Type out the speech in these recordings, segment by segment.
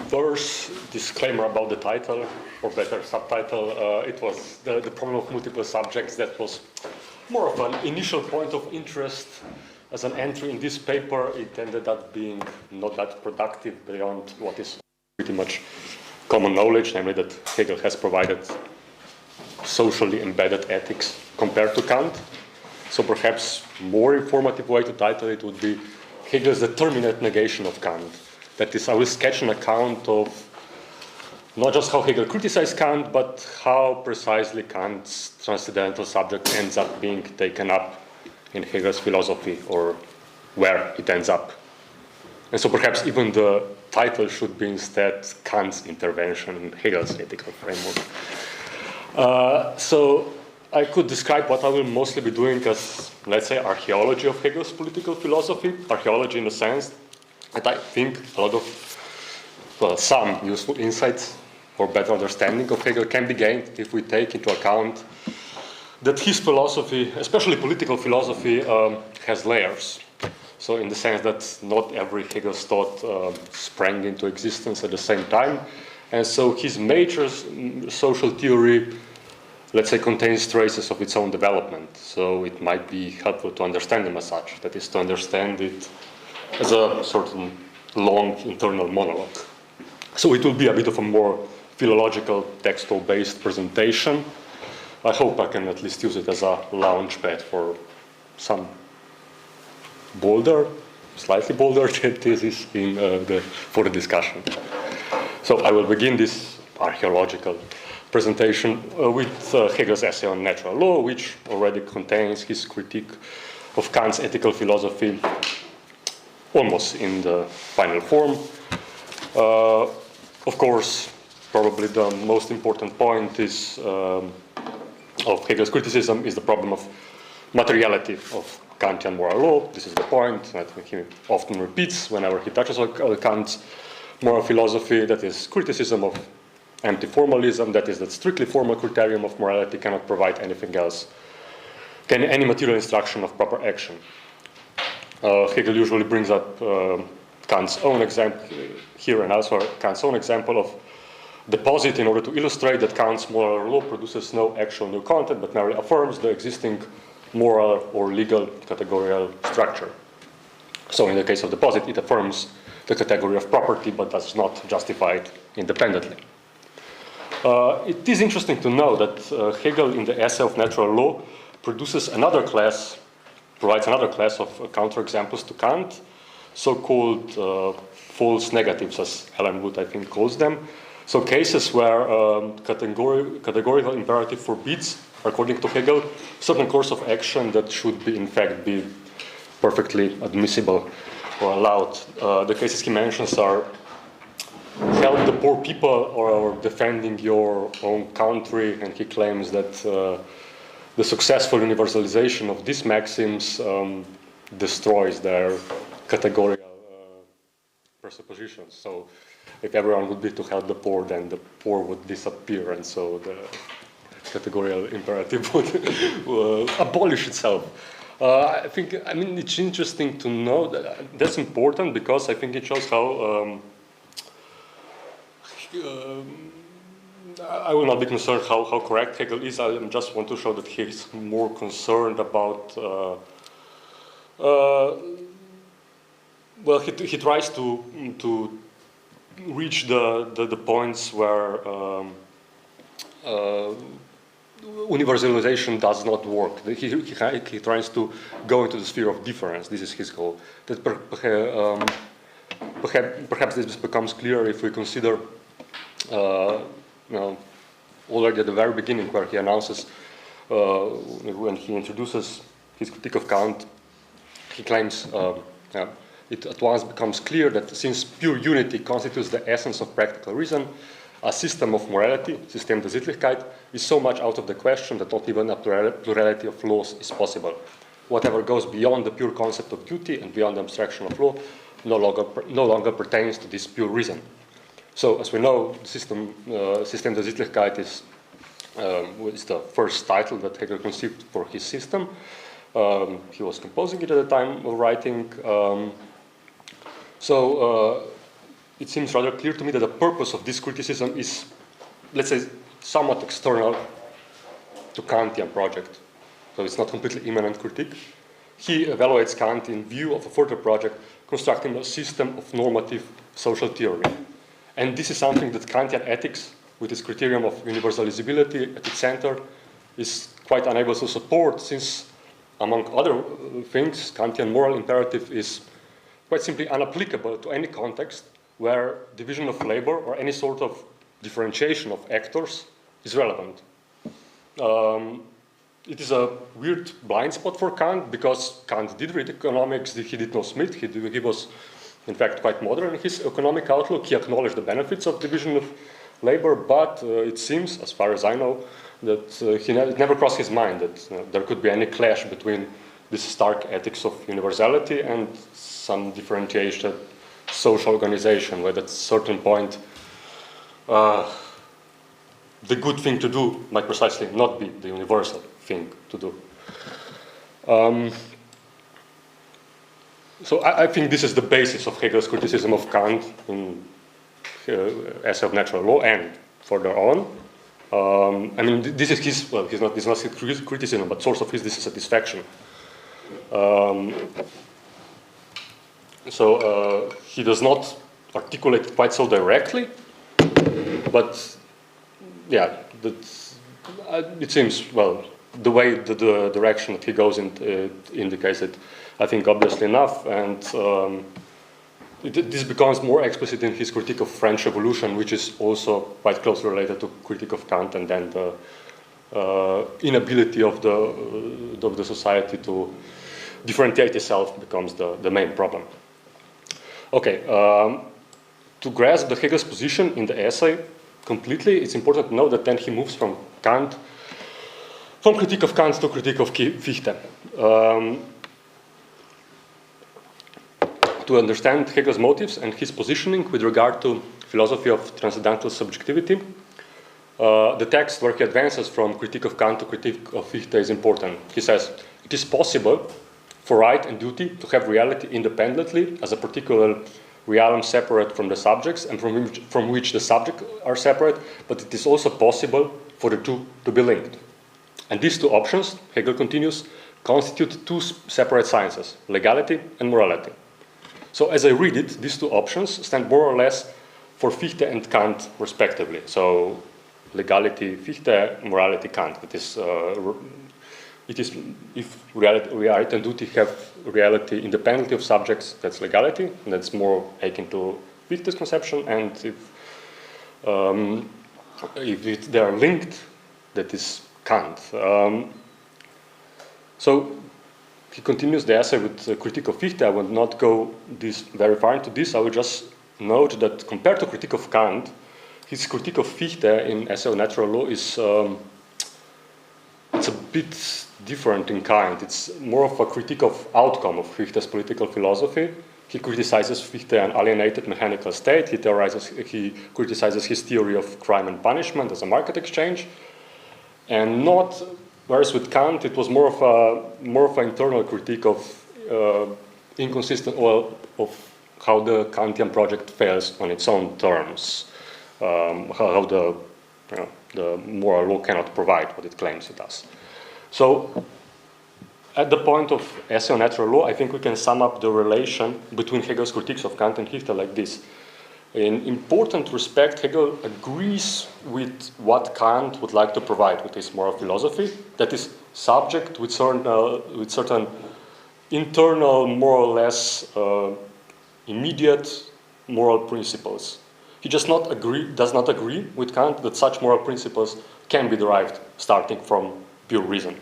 First, disclaimer about the title, or better, subtitle. It was the problem of multiple subjects. That was more of an initial point of interest as an entry in this paper. It ended up being not that productive beyond what is pretty much common knowledge, namely that Hegel has provided socially embedded ethics compared to Kant. So perhaps more informative way to title it would be Hegel's determinate negation of Kant. That is, I will sketch an account of not just how Hegel criticized Kant, but how precisely Kant's transcendental subject ends up being taken up in Hegel's philosophy, or where it ends up. And so perhaps even the title should be instead Kant's intervention in Hegel's ethical framework. So I could describe what I will mostly be doing as, let's say, archaeology of Hegel's political philosophy. Archaeology in the sense that I think a lot of, some useful insights or better understanding of Hegel can be gained if we take into account that his philosophy, especially political philosophy, has layers. So in the sense that not every Hegel's thought sprang into existence at the same time. And so his major social theory, let's say, contains traces of its own development. So it might be helpful to understand them as such. That is, to understand it as a certain long internal monologue. So it will be a bit of a more philological, textual-based presentation. I hope I can at least use it as a launch pad for some bolder, slightly bolder thesis for the discussion. So I will begin this archaeological presentation with Hegel's essay on natural law, which already contains his critique of Kant's ethical philosophy almost in the final form. Of course, probably the most important point is of Hegel's criticism is the problem of materiality of Kantian moral law. This is the point that he often repeats whenever he touches on Kant's moral philosophy, that is criticism of empty formalism, that is that strictly formal criterion of morality cannot provide anything else, any material instruction of proper action. Hegel usually brings up Kant's own example here and elsewhere, Kant's own example of deposit in order to illustrate that Kant's moral law produces no actual new content, but merely affirms the existing moral or legal categorical structure. So in the case of deposit, it affirms the category of property, but does not justify it independently. It is interesting to know that Hegel, in the essay of natural law, provides another class of counterexamples to Kant, so-called false negatives, as Alan Wood, I think, calls them. So cases where categorical imperative forbids, according to Hegel, certain course of action that should be, in fact, be perfectly admissible or allowed. The cases he mentions are help the poor people or defending your own country, and he claims that the successful universalization of these maxims destroys their categorical presuppositions. So if everyone would be to help the poor, then the poor would disappear, and so the categorical imperative would abolish itself. I mean, it's interesting to know that that's important because I think it shows how I will not be concerned how correct Hegel is. I just want to show that he's more concerned about well, he tries to reach the points where universalization does not work. He tries to go into the sphere of difference. This is his goal. That perhaps this becomes clear if we consider, already at the very beginning, where he announces, when he introduces his critique of Kant, he claims it at once becomes clear that since pure unity constitutes the essence of practical reason, a system of morality, System der Sittlichkeit, is so much out of the question that not even a plurality of laws is possible. Whatever goes beyond the pure concept of duty and beyond the abstraction of law no longer pertains to this pure reason. So, as we know, System der Sittlichkeit is the first title that Hegel conceived for his system. He was composing it at the time of writing. it seems rather clear to me that the purpose of this criticism is, let's say, somewhat external to Kantian project. So it's not completely immanent critique. He evaluates Kant in view of a further project constructing a system of normative social theory. And this is something that Kantian ethics, with its criterion of universalizability at its center, is quite unable to support, since, among other things, Kantian moral imperative is quite simply unapplicable to any context where division of labor or any sort of differentiation of actors is relevant. It is a weird blind spot for Kant, because Kant did read economics, he did know Smith, he was in fact quite modern in his economic outlook. He acknowledged the benefits of division of labor, but it seems, as far as I know, that it never crossed his mind that there could be any clash between this stark ethics of universality and some differentiated social organization, where at a certain point the good thing to do might precisely not be the universal thing to do. So I think this is the basis of Hegel's criticism of Kant in Essay of Natural Law and further on. I mean, this is his, well, this is not his criticism, but source of his dissatisfaction. So he does not articulate it quite so directly, but yeah, it seems, well, the way the direction that he goes in indicates it, I think, obviously enough, and this becomes more explicit in his critique of French Revolution, which is also quite closely related to critique of Kant, and then the inability of the society to differentiate itself becomes the main problem. Okay, to grasp the Hegel's position in the essay completely, it's important to know that then he moves from critique of Kant to critique of Fichte. To understand Hegel's motives and his positioning with regard to philosophy of transcendental subjectivity, the text where he advances from critique of Kant to critique of Fichte is important. He says, it is possible for right and duty to have reality independently as a particular realm separate from the subjects and from which the subjects are separate, but it is also possible for the two to be linked. And these two options, Hegel continues, constitute two separate sciences, legality and morality. So as I read it, these two options stand more or less for Fichte and Kant respectively. So legality Fichte, morality Kant. It is if reality and duty have reality independently of subjects, that's legality, and that's more akin to Fichte's conception. And if they are linked, that is Kant. So he continues the essay with a critique of Fichte. I will not go very far into this. I will just note that compared to critique of Kant, his critique of Fichte in Essay on Natural Law is it's a bit different in kind. It's more of a critique of outcome of Fichte's political philosophy. He criticizes Fichte an alienated mechanical state. He criticizes his theory of crime and punishment as a market exchange, and not. Whereas with Kant, it was more of an internal critique of inconsistent, well, of how the Kantian project fails on its own terms, how the moral law cannot provide what it claims it does. So, at the point of Essay on Natural Law, I think we can sum up the relation between Hegel's critiques of Kant and Fichte like this. In important respect, Hegel agrees with what Kant would like to provide with his moral philosophy, that is subject with certain internal, more or less immediate moral principles. He does not agree with Kant that such moral principles can be derived starting from pure reason.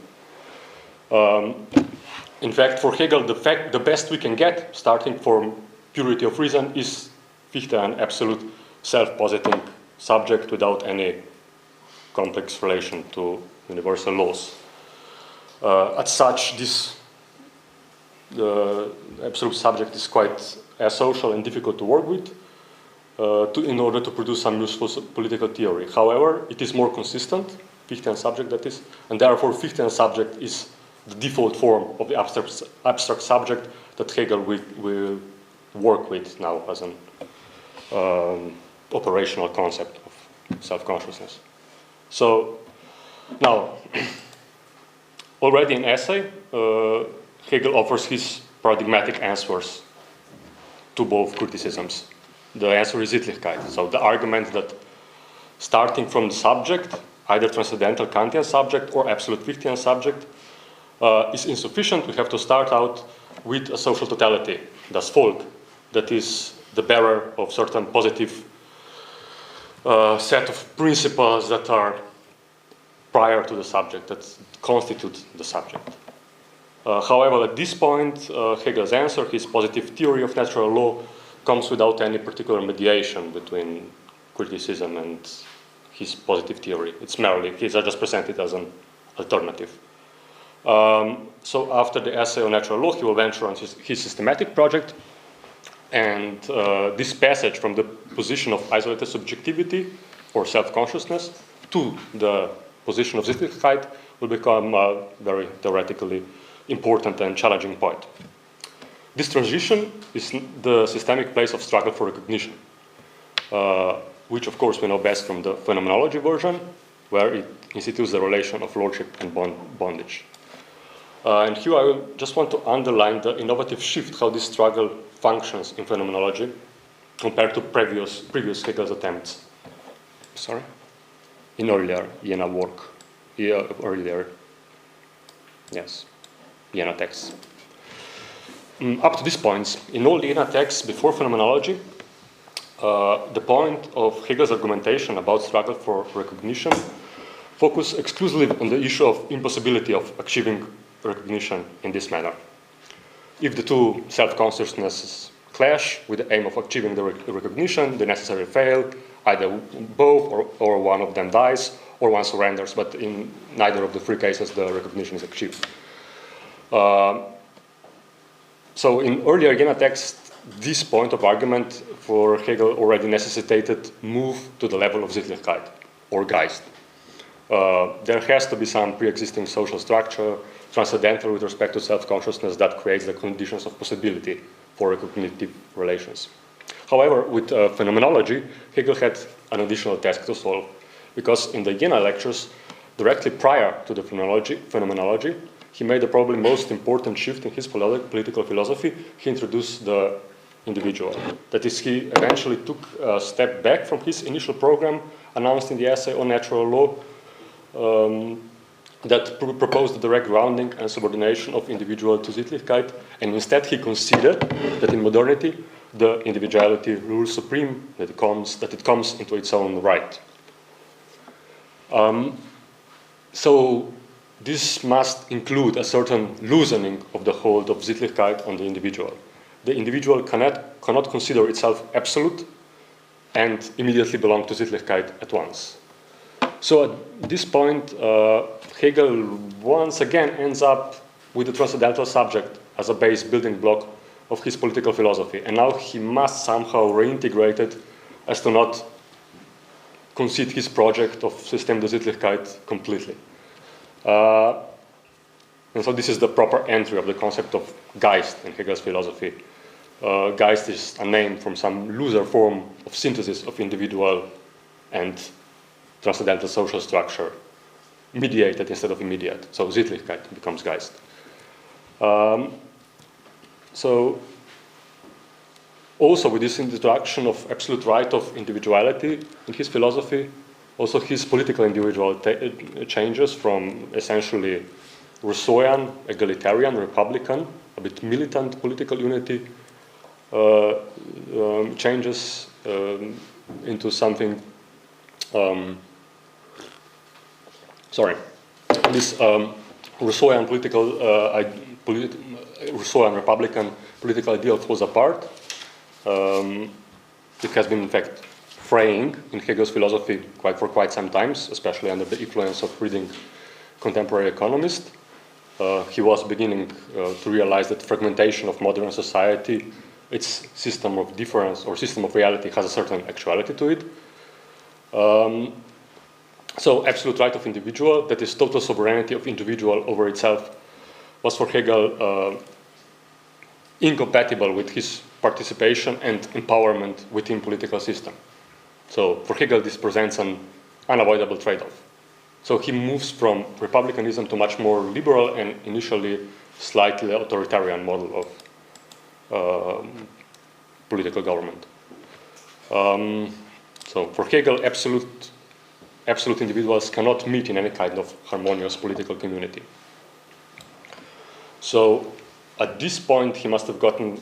In fact, for Hegel, the best we can get starting from purity of reason is Fichte, an absolute self-positing subject without any complex relation to universal laws. As such, the absolute subject is quite asocial and difficult to work with in order to produce some useful political theory. However, it is more consistent, Fichte and subject that is, and therefore Fichte and subject is the default form of the abstract subject that Hegel will work with now as an operational concept of self-consciousness. So now, already in essay, Hegel offers his paradigmatic answers to both criticisms. The answer is Sittlichkeit, so the argument that starting from the subject, either transcendental Kantian subject or absolute Fichtian subject, is insufficient. We have to start out with a social totality, das Volk, that is the bearer of certain positive set of principles that are prior to the subject, that constitute the subject. However, at this point, Hegel's answer, his positive theory of natural law, comes without any particular mediation between criticism and his positive theory. It's merely, he's just presented as an alternative. So after the essay on natural law, he will venture on his systematic project, and this passage from the position of isolated subjectivity or self-consciousness to the position of Sittlichkeit will become a very theoretically important and challenging point. This transition is the systemic place of struggle for recognition, which of course we know best from the phenomenology version, where it institutes the relation of lordship and bondage. And here I just want to underline the innovative shift, how this struggle functions in phenomenology compared to previous Hegel's attempts. Sorry? In earlier Jenaer work. Earlier, yes, Jenaer texts. Up to this point, in all Jenaer texts before phenomenology, the point of Hegel's argumentation about struggle for recognition focus exclusively on the issue of impossibility of achieving recognition in this manner. If the two self-consciousnesses clash with the aim of achieving the recognition, they necessarily fail. Either both or one of them dies, or one surrenders, but in neither of the three cases the recognition is achieved. So in earlier Jenaer texts, this point of argument for Hegel already necessitated move to the level of Sittlichkeit, or Geist. There has to be some pre-existing social structure, transcendental with respect to self-consciousness, that creates the conditions of possibility for recognitive relations. However, with phenomenology, Hegel had an additional task to solve, because in the Jenaer lectures, directly prior to the phenomenology, he made the probably most important shift in his political philosophy. He introduced the individual. That is, he eventually took a step back from his initial program announced in the essay on natural law, that proposed the direct grounding and subordination of individual to Sittlichkeit, and instead he considered that in modernity the individuality rules supreme, that it comes into its own right. So this must include a certain loosening of the hold of Sittlichkeit on the individual. The individual cannot consider itself absolute and immediately belong to Sittlichkeit at once. So at this point, Hegel once again ends up with the transcendental subject as a base building block of his political philosophy. And now he must somehow reintegrate it as to not concede his project of System der Sittlichkeit completely. And so this is the proper entry of the concept of Geist in Hegel's philosophy. Geist is a name from some looser form of synthesis of individual and transcendental social structure, mediated instead of immediate. So Sittlichkeit becomes Geist. So also with this introduction of absolute right of individuality in his philosophy, also his political individual changes from essentially Rousseauian, egalitarian, republican, a bit militant political unity, changes into something this Rousseauian Rousseauian republican political ideal falls apart. It has been, in fact, fraying in Hegel's philosophy for quite some time, especially under the influence of reading contemporary economists. He was beginning to realize that fragmentation of modern society, its system of difference or system of reality, has a certain actuality to it. So absolute right of individual, that is total sovereignty of individual over itself, was for Hegel incompatible with his participation and empowerment within political system. So for Hegel, this presents an unavoidable trade-off. So he moves from republicanism to much more liberal and initially slightly authoritarian model of political government. So for Hegel, absolute individuals cannot meet in any kind of harmonious political community. So at this point, he must have gotten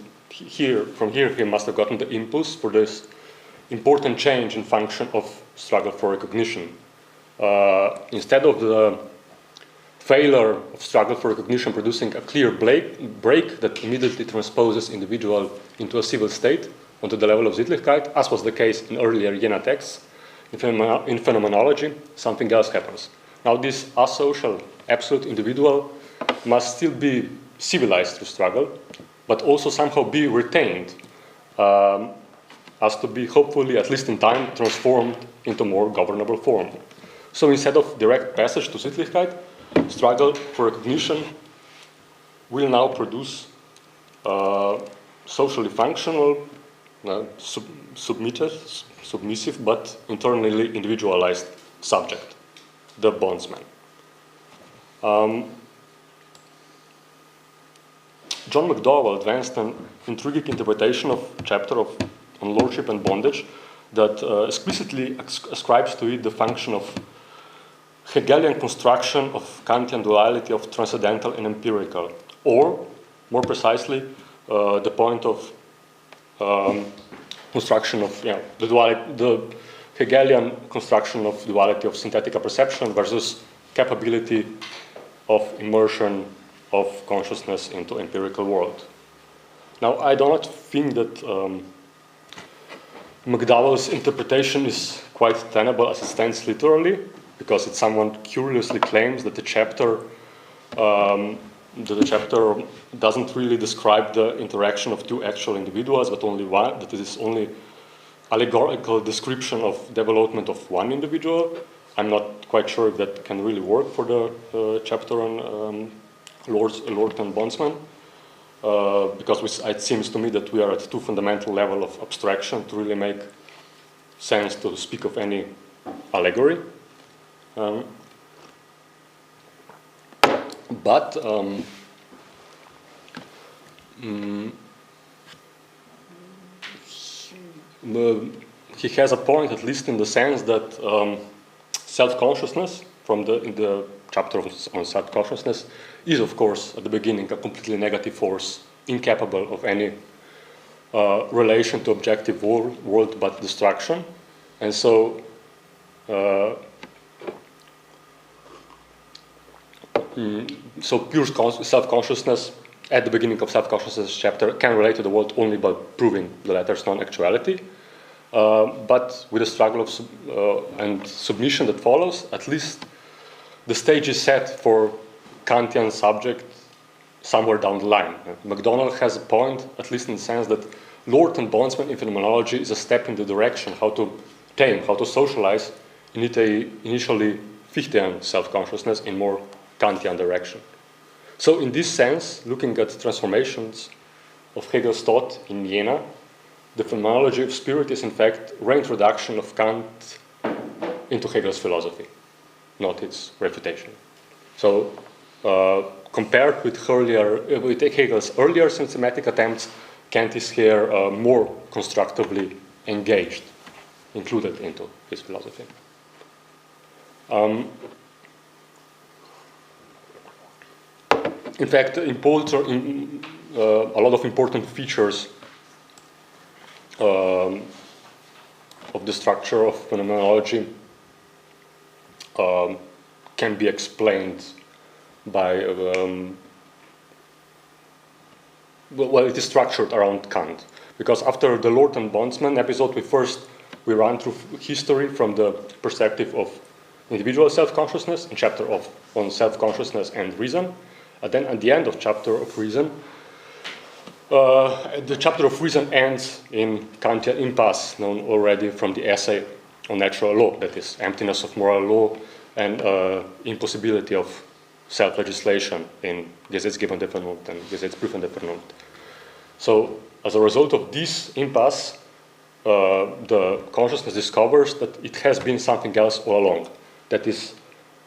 from here he must have gotten the impulse for this important change in function of struggle for recognition. Instead of the failure of struggle for recognition producing a clear break that immediately transposes individual into a civil state onto the level of Sittlichkeit, as was the case in earlier Jenaer texts, in phenomenology, something else happens. Now this asocial, absolute individual must still be civilized through struggle, but also somehow be retained as to be hopefully, at least in time, transformed into more governable form. So instead of direct passage to Sittlichkeit, struggle for recognition will now produce socially functional, submissive, but internally individualized subject, the bondsman. John McDowell advanced an intriguing interpretation of chapter on lordship and bondage that explicitly ascribes to it the function of Hegelian construction of Kantian duality of transcendental and empirical, or more precisely, the point of construction of the Hegelian construction of duality of synthetic perception versus capability of immersion of consciousness into empirical world. Now, I do not think that McDowell's interpretation is quite tenable as it stands literally, because it somewhat curiously claims that the chapter doesn't really describe the interaction of two actual individuals, but only one, that it is only allegorical description of development of one individual. I'm not quite sure if that can really work for the chapter on Lord and Bondsman, because it seems to me that we are at too fundamental level of abstraction to really make sense to speak of any allegory. But he has a point, at least in the sense that self-consciousness, in the chapter on self-consciousness, is of course at the beginning a completely negative force, incapable of any relation to objective world but destruction, and so pure self-consciousness at the beginning of self-consciousness chapter can relate to the world only by proving the latter's non-actuality. But with the struggle of and submission that follows, at least the stage is set for Kantian subject somewhere down the line. MacDonald has a point, at least in the sense that Lord and Bondsman in phenomenology is a step in the direction how to tame, how to socialize initially Fichtean self-consciousness in more Kantian direction. So in this sense, looking at transformations of Hegel's thought in Jena, the phenomenology of spirit is in fact reintroduction of Kant into Hegel's philosophy, not its refutation. So compared with Hegel's earlier systematic attempts, Kant is here more constructively engaged, included into his philosophy. In fact, a lot of important features of the structure of phenomenology can be explained by, it is structured around Kant. Because after the Lord and Bondsman episode, we run through history from the perspective of individual self-consciousness in chapter on self-consciousness and reason. And then at the end of chapter of reason, the chapter of reason ends in Kantian impasse, known already from the essay on natural law, that is, emptiness of moral law and impossibility of self-legislation in Gesetzgebende Vernunft and Gesetzprüfende Vernunft. So as a result of this impasse, the consciousness discovers that it has been something else all along. That is,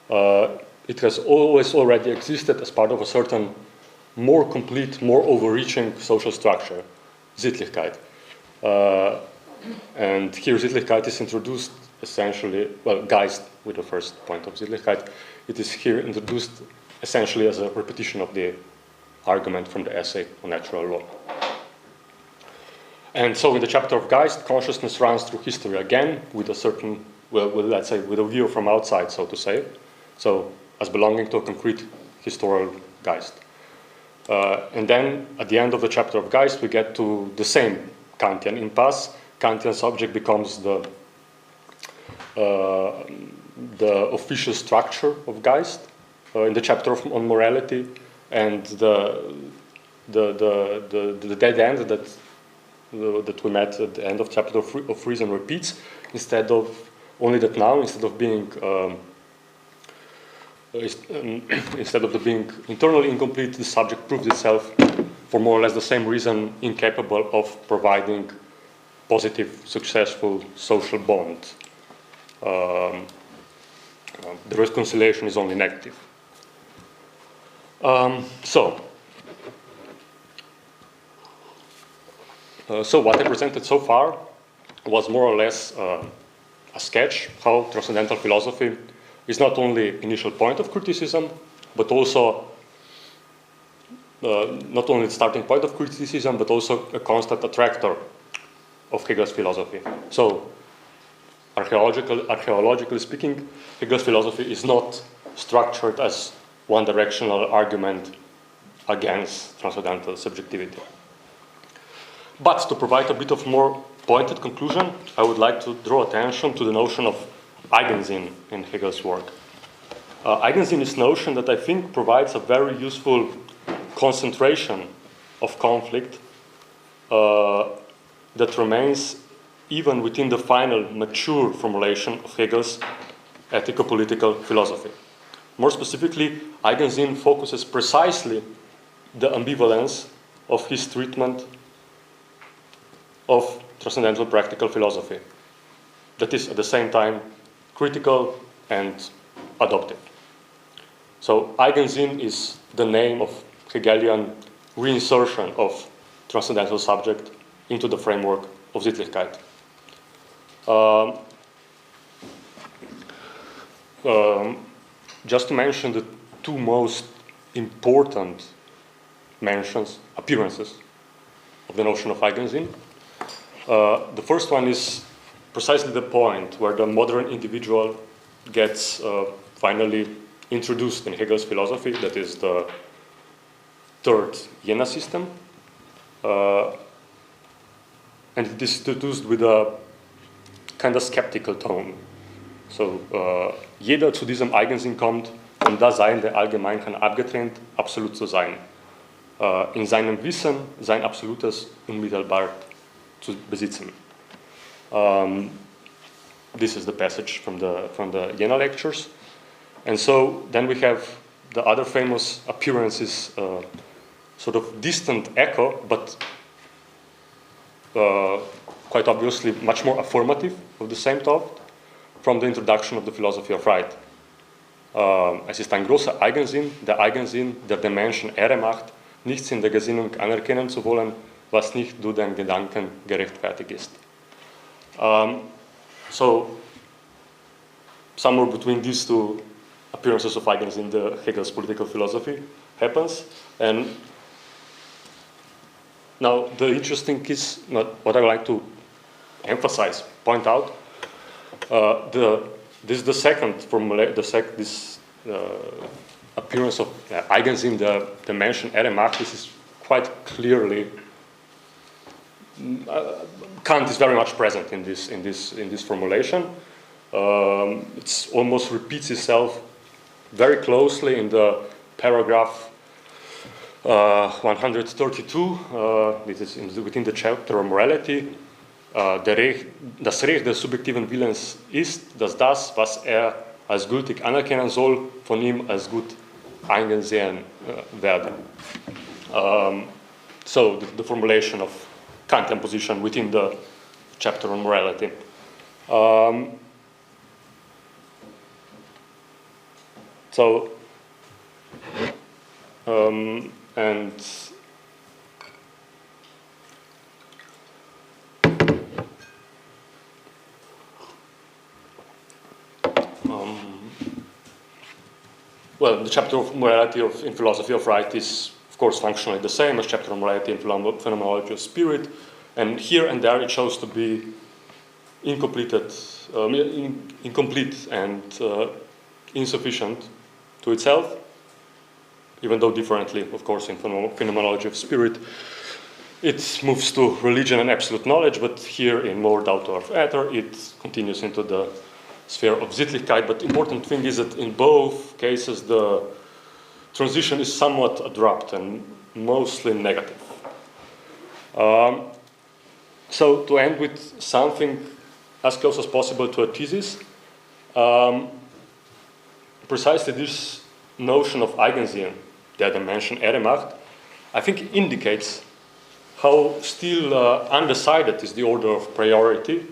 it has always already existed as part of a certain more complete, more overreaching social structure, Sittlichkeit. And here Sittlichkeit is introduced essentially, well, Geist with the first point of Sittlichkeit, it is here introduced essentially as a repetition of the argument from the essay on natural law. And so in the chapter of Geist, consciousness runs through history again with a certain, well, let's say, with a view from outside, so to say. So as belonging to a concrete historical Geist. And then at the end of the chapter of Geist, we get to the same Kantian impasse. Kantian subject becomes the official structure of Geist in the chapter on morality, and the dead end that we met at the end of chapter of reason repeats, instead of only that now, instead of being internally incomplete, the subject proves itself for more or less the same reason incapable of providing positive, successful social bond. The reconciliation is only negative. So what I presented so far was more or less a sketch how transcendental philosophy is not only initial point of criticism, but also not only the starting point of criticism, but also a constant attractor of Hegel's philosophy. So archaeologically speaking, Hegel's philosophy is not structured as one-directional argument against transcendental subjectivity. But to provide a bit of more pointed conclusion, I would like to draw attention to the notion of Eigensinn in Hegel's work. Eigensinn is a notion that I think provides a very useful concentration of conflict that remains even within the final mature formulation of Hegel's ethico-political philosophy. More specifically, Eigensinn focuses precisely the ambivalence of his treatment of transcendental practical philosophy, that is at the same time critical and adoptive. So Eigensinn is the name of Hegelian reinsertion of transcendental subject into the framework of Sittlichkeit. Just to mention the two most important appearances of the notion of Eigensinn. The first one is precisely the point where the modern individual gets finally introduced in Hegel's philosophy, that is the third Jenaer system. And it is introduced with a kind of skeptical tone. So, jeder zu diesem Eigensinn kommt, das Sein der Allgemeinheit abgetrennt, absolut zu sein. In seinem Wissen sein Absolutes unmittelbar zu besitzen. This is the passage from the Jenaer lectures. And so then we have the other famous appearances, sort of distant echo, but quite obviously much more affirmative of the same thought from the introduction of the philosophy of right. Es ist ein großer Eigensinn, der den Menschen Ehre macht, nichts in der Gesinnung anerkennen zu wollen, was nicht durch den Gedanken gerechtfertigt ist. So, somewhere between these two appearances of Eigensinn, the Hegel's political philosophy happens. And now the interesting is what I would like to emphasize, point out. This is the second formula, this appearance of Eigensinn, the mentioned Ehre macht. This is quite clearly Kant is very much present in this formulation. It almost repeats itself very closely in the paragraph 132. This is within the chapter on morality. Das Recht des subjektiven Willens ist, dass das, was als gültig anerkennen soll, von ihm als gut eingesehen werde. So the formulation of Kantian position within the chapter on morality. Well, the chapter of morality in philosophy of right is, of course, functionally the same as chapter on morality in phenomenology of spirit, and here and there it shows to be incomplete and insufficient to itself, even though differently, of course, in phenomenology of spirit. It moves to religion and absolute knowledge, but here in more Doubt of Ether, it continues into the sphere of Sittlichkeit. But the important thing is that in both cases, the transition is somewhat abrupt and mostly negative. So to end with something as close as possible to a thesis, precisely this notion of Eigensinn that I mentioned, Eremacht, I think indicates how still undecided is the order of priority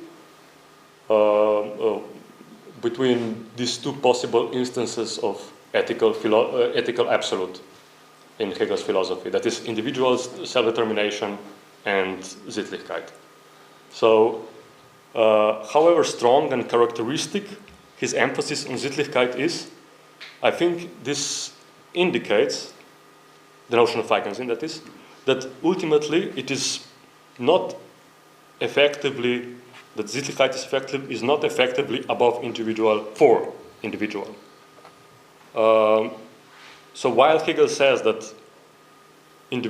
between these two possible instances of ethical absolute in Hegel's philosophy, that is individual self-determination and Sittlichkeit. So, however strong and characteristic his emphasis on Sittlichkeit is, I think this indicates, the notion of Eigensinn that is, that ultimately it is not effectively, that Sittlichkeit is not effectively above individual for individual. So while Hegel says that in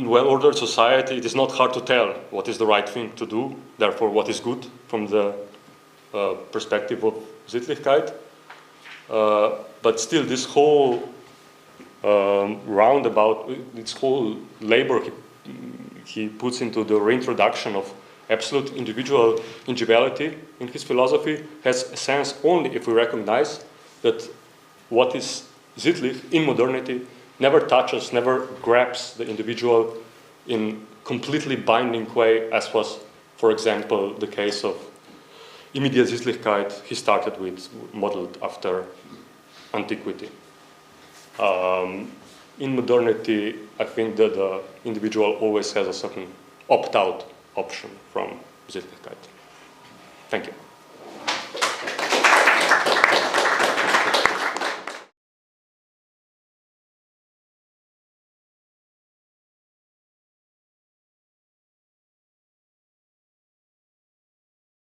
well-ordered society it is not hard to tell what is the right thing to do, therefore what is good from the perspective of Sittlichkeit, but still this whole roundabout, this whole labor he puts into the reintroduction of absolute individual individuality in his philosophy has a sense only if we recognize that what is Sittlich in modernity never touches, never grabs the individual in completely binding way, as was, for example, the case of immediate Sittlichkeit he started with, modeled after antiquity. In modernity, I think that the individual always has a certain opt-out option from Sittlichkeit. Thank you.